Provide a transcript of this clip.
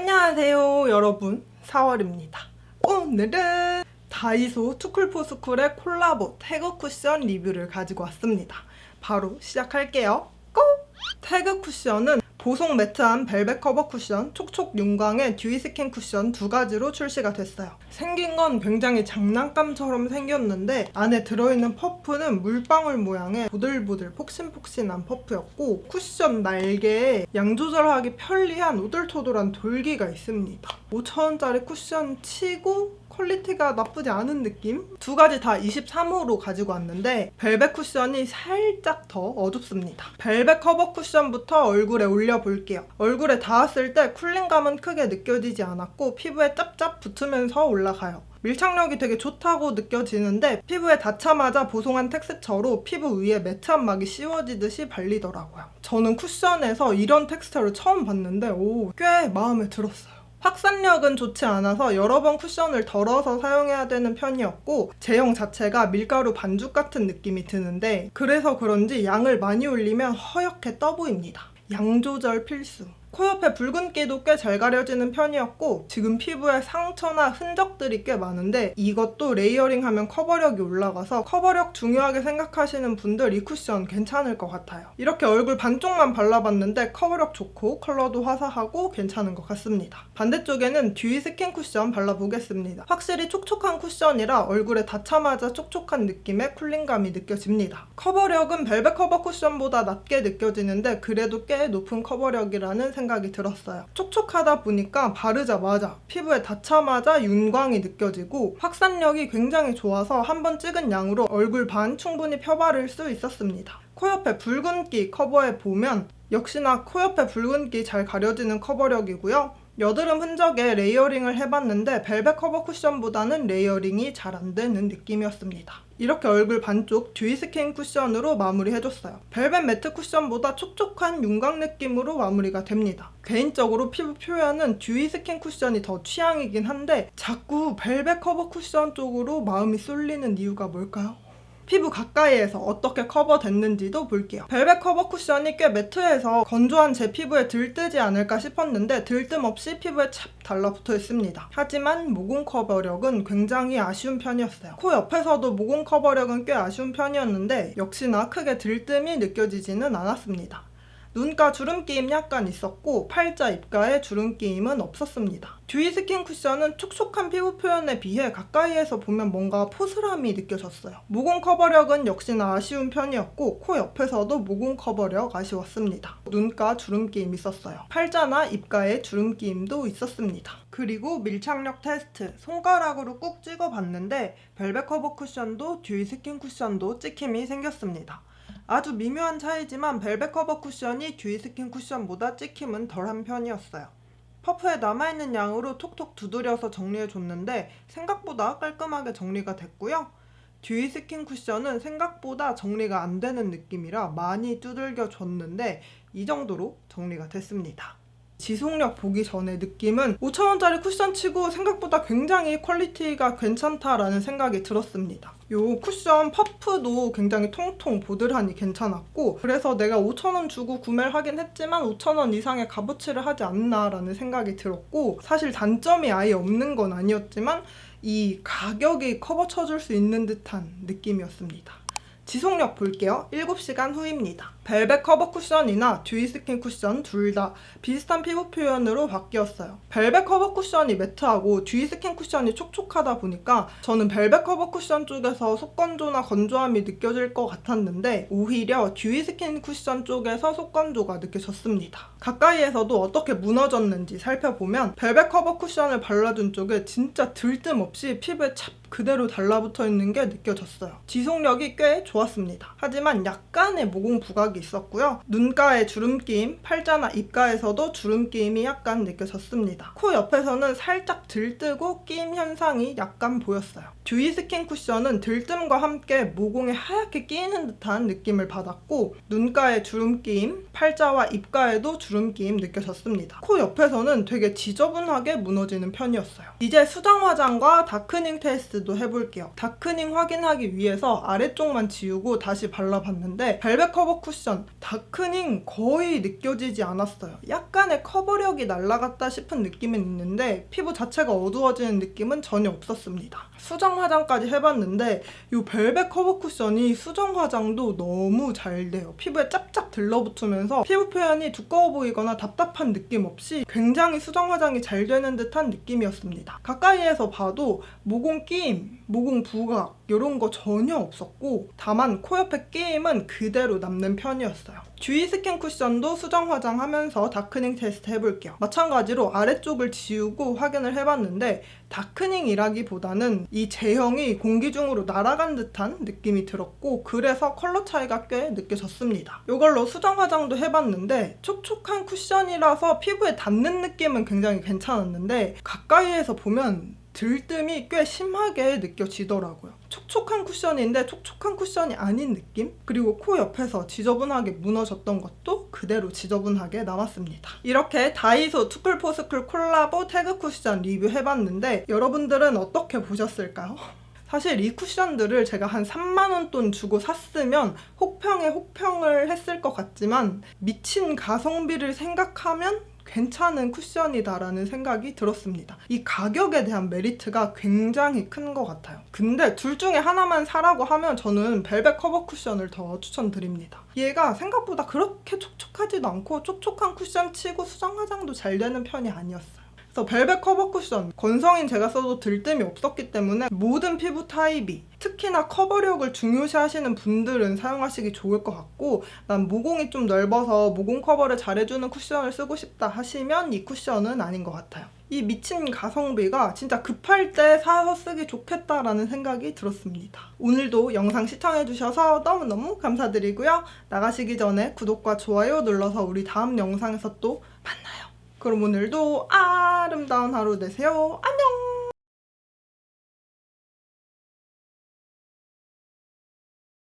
안녕하세요 여러분, 4월입니다. 오늘은 다이소 투쿨포스쿨의 콜라보 태그 쿠션 리뷰를 가지고 왔습니다. 바로 시작할게요. 고! 태그 쿠션은 보송 매트한 벨벳 커버 쿠션, 촉촉 윤광의 듀이 스킨 쿠션 두 가지로 출시가 됐어요. 생긴 건 굉장히 장난감처럼 생겼는데 안에 들어있는 퍼프는 물방울 모양의 보들보들 폭신폭신한 퍼프였고, 쿠션 날개에 양 조절하기 편리한 오돌토돌한 돌기가 있습니다. 5,000원짜리 쿠션 치고 퀄리티가 나쁘지 않은 느낌? 두 가지 다 23호로 가지고 왔는데 벨벳 쿠션이 살짝 더 어둡습니다. 벨벳 커버 쿠션부터 얼굴에 올려볼게요. 얼굴에 닿았을 때 쿨링감은 크게 느껴지지 않았고 피부에 짭짭 붙으면서 올라가요. 밀착력이 되게 좋다고 느껴지는데 피부에 닿자마자 보송한 텍스처로 피부 위에 매트한 막이 씌워지듯이 발리더라고요. 저는 쿠션에서 이런 텍스처를 처음 봤는데 꽤 마음에 들었어요. 확산력은 좋지 않아서 여러 번 쿠션을 덜어서 사용해야 되는 편이었고, 제형 자체가 밀가루 반죽 같은 느낌이 드는데 그래서 그런지 양을 많이 올리면 허옇게 떠 보입니다. 양 조절 필수. 코 옆에 붉은기도 꽤 잘 가려지는 편이었고, 지금 피부에 상처나 흔적들이 꽤 많은데 이것도 레이어링하면 커버력이 올라가서 커버력 중요하게 생각하시는 분들 이 쿠션 괜찮을 것 같아요. 이렇게 얼굴 반쪽만 발라봤는데 커버력 좋고 컬러도 화사하고 괜찮은 것 같습니다. 반대쪽에는 듀이 스킨 쿠션 발라보겠습니다. 확실히 촉촉한 쿠션이라 얼굴에 닿자마자 촉촉한 느낌의 쿨링감이 느껴집니다. 커버력은 벨벳 커버 쿠션보다 낮게 느껴지는데 그래도 꽤 높은 커버력이라는 생각이 들었어요. 촉촉하다 보니까 바르자마자 피부에 닿자마자 윤광이 느껴지고 확산력이 굉장히 좋아서 한번 찍은 양으로 얼굴 반 충분히 펴바를 수 있었습니다. 코 옆에 붉은기 커버해 보면 역시나 코 옆에 붉은기 잘 가려지는 커버력이고요. 여드름 흔적에 레이어링을 해봤는데 벨벳 커버 쿠션보다는 레이어링이 잘 안되는 느낌이었습니다. 이렇게 얼굴 반쪽 듀이 스킨 쿠션으로 마무리해줬어요. 벨벳 매트 쿠션보다 촉촉한 윤광 느낌으로 마무리가 됩니다. 개인적으로 피부 표현은 듀이 스킨 쿠션이 더 취향이긴 한데 자꾸 벨벳 커버 쿠션 쪽으로 마음이 쏠리는 이유가 뭘까요? 피부 가까이에서 어떻게 커버됐는지도 볼게요. 벨벳 커버 쿠션이 꽤 매트해서 건조한 제 피부에 들뜨지 않을까 싶었는데 들뜸 없이 피부에 찹 달라붙어 있습니다. 하지만 모공 커버력은 굉장히 아쉬운 편이었어요. 코 옆에서도 모공 커버력은 꽤 아쉬운 편이었는데 역시나 크게 들뜸이 느껴지지는 않았습니다. 눈가 주름끼임 약간 있었고 팔자, 입가에 주름끼임은 없었습니다. 듀이 스킨 쿠션은 촉촉한 피부 표현에 비해 가까이에서 보면 뭔가 포슬함이 느껴졌어요. 모공 커버력은 역시나 아쉬운 편이었고 코 옆에서도 모공 커버력 아쉬웠습니다. 눈가 주름끼임 있었어요. 팔자나 입가에 주름끼임도 있었습니다. 그리고 밀착력 테스트, 손가락으로 꾹 찍어봤는데 벨벳 커버 쿠션도 듀이 스킨 쿠션도 찍힘이 생겼습니다. 아주 미묘한 차이지만 벨벳 커버 쿠션이 듀이 스킨 쿠션보다 찍힘은 덜한 편이었어요. 퍼프에 남아있는 양으로 톡톡 두드려서 정리해줬는데 생각보다 깔끔하게 정리가 됐고요. 듀이 스킨 쿠션은 생각보다 정리가 안 되는 느낌이라 많이 두들겨 줬는데 이 정도로 정리가 됐습니다. 지속력 보기 전에 느낌은 5,000원짜리 쿠션 치고 생각보다 굉장히 퀄리티가 괜찮다라는 생각이 들었습니다. 요 쿠션 퍼프도 굉장히 통통 보들하니 괜찮았고 그래서 내가 5,000원 주고 구매를 하긴 했지만 5,000원 이상의 값어치를 하지 않나라는 생각이 들었고, 사실 단점이 아예 없는 건 아니었지만 이 가격이 커버 쳐줄 수 있는 듯한 느낌이었습니다. 지속력 볼게요. 7시간 후입니다. 벨벳 커버 쿠션이나 듀이 스킨 쿠션 둘 다 비슷한 피부 표현으로 바뀌었어요. 벨벳 커버 쿠션이 매트하고 듀이 스킨 쿠션이 촉촉하다 보니까 저는 벨벳 커버 쿠션 쪽에서 속건조나 건조함이 느껴질 것 같았는데 오히려 듀이 스킨 쿠션 쪽에서 속건조가 느껴졌습니다. 가까이에서도 어떻게 무너졌는지 살펴보면 벨벳 커버 쿠션을 발라준 쪽에 진짜 들뜸 없이 피부에 찹 그대로 달라붙어 있는 게 느껴졌어요. 지속력이 꽤 좋았습니다. 하지만 약간의 모공 부각이 있었고요. 눈가에 주름끼임, 팔자나 입가에서도 주름끼임이 약간 느껴졌습니다. 코 옆에서는 살짝 들뜨고 끼임 현상이 약간 보였어요. 듀이 스킨 쿠션은 들뜸과 함께 모공에 하얗게 끼이는 듯한 느낌을 받았고 눈가에 주름끼임, 팔자와 입가에도 주름끼임 느껴졌습니다. 코 옆에서는 되게 지저분하게 무너지는 편이었어요. 이제 수정 화장과 다크닝 테스트도 해볼게요. 다크닝 확인하기 위해서 아래쪽만 지우고 다시 발라봤는데 벨벳 커버 쿠션 쿠션 다크닝 거의 느껴지지 않았어요. 약간의 커버력이 날아갔다 싶은 느낌은 있는데 피부 자체가 어두워지는 느낌은 전혀 없었습니다. 수정 화장까지 해봤는데 이 벨벳 커버 쿠션이 수정 화장도 너무 잘 돼요. 피부에 짭짭 들러붙으면서 피부 표현이 두꺼워 보이거나 답답한 느낌 없이 굉장히 수정 화장이 잘 되는 듯한 느낌이었습니다. 가까이에서 봐도 모공 끼임, 모공 부각 이런 거 전혀 없었고 다만 코 옆에 끼임은 그대로 남는 편이었어요. 듀이 스킨 쿠션도 수정 화장하면서 다크닝 테스트 해볼게요. 마찬가지로 아래쪽을 지우고 확인을 해봤는데 다크닝이라기보다는 이 제형이 공기 중으로 날아간 듯한 느낌이 들었고 그래서 컬러 차이가 꽤 느껴졌습니다. 이걸로 수정 화장도 해봤는데 촉촉한 쿠션이라서 피부에 닿는 느낌은 굉장히 괜찮았는데 가까이에서 보면 들뜸이 꽤 심하게 느껴지더라고요. 촉촉한 쿠션인데 촉촉한 쿠션이 아닌 느낌? 그리고 코 옆에서 지저분하게 무너졌던 것도 그대로 지저분하게 남았습니다. 이렇게 다이소 투쿨포스쿨 콜라보 태그 쿠션 리뷰해봤는데 여러분들은 어떻게 보셨을까요? 사실 이 쿠션들을 제가 한 3만원 돈 주고 샀으면 혹평에 혹평을 했을 것 같지만 미친 가성비를 생각하면 괜찮은 쿠션이다라는 생각이 들었습니다. 이 가격에 대한 메리트가 굉장히 큰 것 같아요. 근데 둘 중에 하나만 사라고 하면 저는 벨벳 커버 쿠션을 더 추천드립니다. 얘가 생각보다 그렇게 촉촉하지도 않고 촉촉한 쿠션 치고 수정 화장도 잘 되는 편이 아니었어요. 그래서 벨벳 커버 쿠션, 건성인 제가 써도 들뜸이 없었기 때문에 모든 피부 타입이 특히나 커버력을 중요시하시는 분들은 사용하시기 좋을 것 같고 난 모공이 좀 넓어서 모공 커버를 잘해주는 쿠션을 쓰고 싶다 하시면 이 쿠션은 아닌 것 같아요. 이 미친 가성비가 진짜 급할 때 사서 쓰기 좋겠다라는 생각이 들었습니다. 오늘도 영상 시청해주셔서 너무너무 감사드리고요. 나가시기 전에 구독과 좋아요 눌러서 우리 다음 영상에서 또 만나요. 그럼 오늘도 아름다운 하루 되세요. 안녕!